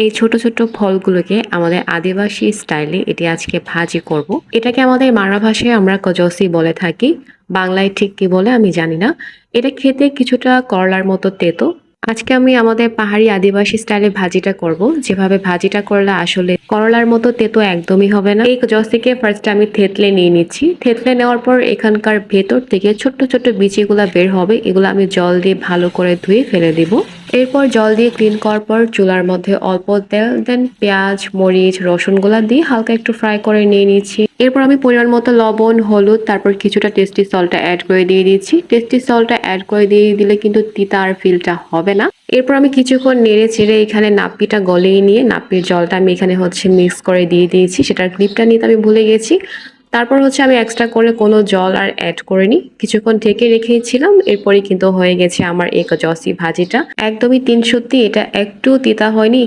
এই ছোট ছোট ফলগুলোকে আমাদের আদিবাসী স্টাইলে এটি আজকে ভাজি করব। এটাকে আমাদের মারা ভাষায় আমরা কজসি বলে থাকি, বাংলায় ঠিক কি বলে আমি জানি না। এটা খেতে কিছুটা করলার মতো তেতো। আজকে আমি আমাদের পাহাড়ি আদিবাসী স্টাইলে ভাজিটা করব, যেভাবে ভাজিটা করলে আসলে করলার মতো তেতো একদমই হবে না। এই জসিকে ফার্স্ট আমি থেতলে নিয়ে নিচ্ছি। থেতলে নেওয়ার পর এখানকার ভেতর থেকে ছোট্ট ছোট্ট বিচিগুলা বের হবে, এগুলো আমি জল দিয়ে ভালো করে ধুয়ে ফেলে দিব। এরপর জল দিয়ে ক্লিন করার পর চুলার মধ্যে অল্প তেল দেন পেঁয়াজ মরিচ রসুনগুলা দিয়ে হালকা একটু ফ্রাই করে নিয়ে নিচ্ছি। এরপর আমি পরিমাণ মতো লবণ হলুদ তারপর কিছুটা টেস্টি সল্টটা অ্যাড করে দিয়ে দিচ্ছি। টেস্টি সল্টটা অ্যাড করে দিয়ে দিলে কিন্তু তিতা আর ফিলটা হবে না। এরপর আমি কিছুক্ষণ নেড়ে চেড়ে এখানে নাপ্পিটা গলিয়ে নিয়ে নাপ্পির জলটা আমি এখানে মিক্স করে দিয়ে দিয়েছি। সেটার ক্লিপটা নিতে আমি ভুলে গেছি। তারপর আমি এক্সট্রা করে কোনো জল আর অ্যাড করিনি, কিছুক্ষণ ঢেকে রেখেছিলাম। এরপরই কিন্তু হয়ে গেছে আমার এক জসি ভাজিটা। একদমই তিন সত্যি এটা একটু তিতা হয়নি।